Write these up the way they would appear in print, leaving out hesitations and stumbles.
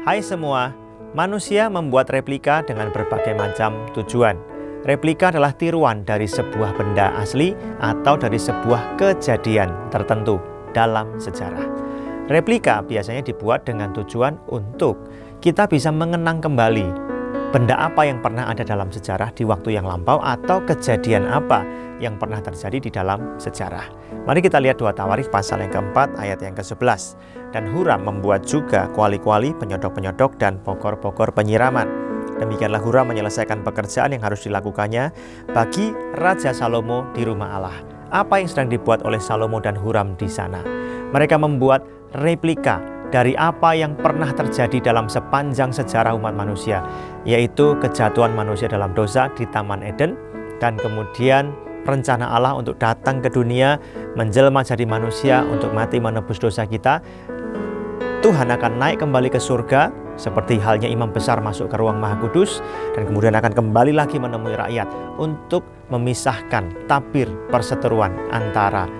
Hai semua, manusia membuat replika dengan berbagai macam tujuan. Replika adalah tiruan dari sebuah benda asli atau dari sebuah kejadian tertentu dalam sejarah. Replika biasanya dibuat dengan tujuan untuk kita bisa mengenang kembali benda apa yang pernah ada dalam sejarah di waktu yang lampau atau kejadian apa yang pernah terjadi di dalam sejarah. Mari kita lihat 2 Tawarikh pasal yang keempat ayat yang ke-11. Dan Huram membuat juga kuali-kuali, penyodok-penyodok, dan pokor-pokor penyiraman. Demikianlah Huram menyelesaikan pekerjaan yang harus dilakukannya bagi Raja Salomo di rumah Allah. Apa yang sedang dibuat oleh Salomo dan Huram di sana? Mereka membuat replika dari apa yang pernah terjadi dalam sepanjang sejarah umat manusia, yaitu kejatuhan manusia dalam dosa di Taman Eden, dan kemudian rencana Allah untuk datang ke dunia, menjelma jadi manusia untuk mati menebus dosa kita. Tuhan akan naik kembali ke surga, seperti halnya imam besar masuk ke ruang Maha Kudus, dan kemudian akan kembali lagi menemui rakyat untuk memisahkan tabir perseteruan antara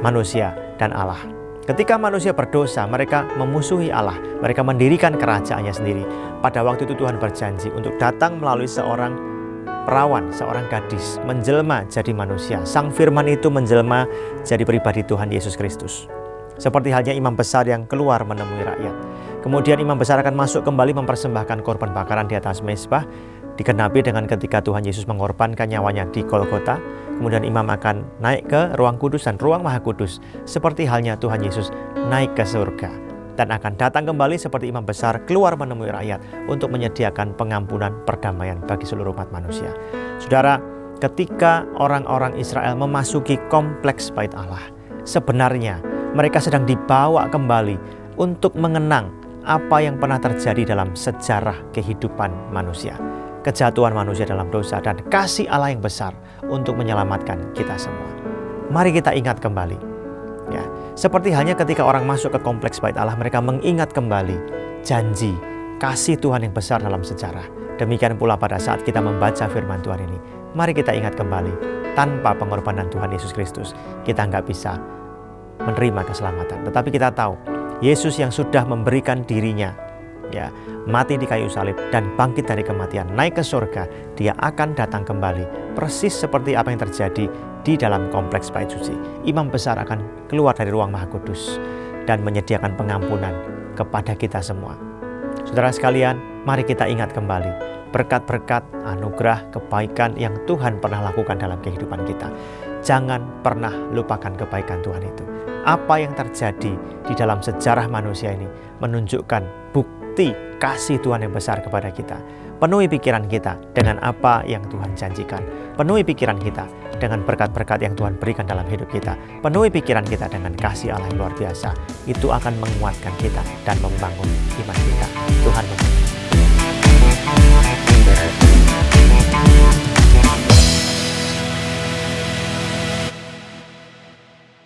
manusia dan Allah. Ketika manusia berdosa, mereka memusuhi Allah, mereka mendirikan kerajaannya sendiri. Pada waktu itu Tuhan berjanji untuk datang melalui seorang perawan, seorang gadis, menjelma jadi manusia. Sang Firman itu menjelma jadi pribadi Tuhan Yesus Kristus. Seperti halnya imam besar yang keluar menemui rakyat. Kemudian imam besar akan masuk kembali mempersembahkan korban bakaran di atas mezbah, digenapi dengan ketika Tuhan Yesus mengorbankan nyawanya di Golgota. Kemudian imam akan naik ke ruang kudus dan ruang Maha Kudus, seperti halnya Tuhan Yesus naik ke surga, dan akan datang kembali seperti imam besar keluar menemui rakyat untuk menyediakan pengampunan perdamaian bagi seluruh umat manusia. Saudara, ketika orang-orang Israel memasuki kompleks Bait Allah, sebenarnya mereka sedang dibawa kembali untuk mengenang apa yang pernah terjadi dalam sejarah kehidupan manusia. Kejatuhan manusia dalam dosa dan kasih Allah yang besar untuk menyelamatkan kita semua. Mari kita ingat kembali. Ya, seperti halnya ketika orang masuk ke kompleks Bait Allah, mereka mengingat kembali janji kasih Tuhan yang besar dalam sejarah. Demikian pula pada saat kita membaca firman Tuhan ini, mari kita ingat kembali, tanpa pengorbanan Tuhan Yesus Kristus, kita nggak bisa menerima keselamatan. Tetapi kita tahu, Yesus yang sudah memberikan dirinya, ya, mati di kayu salib dan bangkit dari kematian, naik ke surga, dia akan datang kembali persis seperti apa yang terjadi di dalam kompleks Bait Suci. Imam besar akan keluar dari ruang Maha Kudus dan menyediakan pengampunan kepada kita semua. Saudara sekalian, mari kita ingat kembali berkat-berkat, anugerah, kebaikan yang Tuhan pernah lakukan dalam kehidupan kita. Jangan pernah lupakan kebaikan Tuhan itu. Apa yang terjadi di dalam sejarah manusia ini menunjukkan bukti kasih Tuhan yang besar kepada kita. Penuhi pikiran kita dengan apa yang Tuhan janjikan. Penuhi pikiran kita dengan berkat-berkat yang Tuhan berikan dalam hidup kita. Penuhi pikiran kita dengan kasih Allah yang luar biasa. Itu akan menguatkan kita dan membangun iman kita. Tuhan memberkati.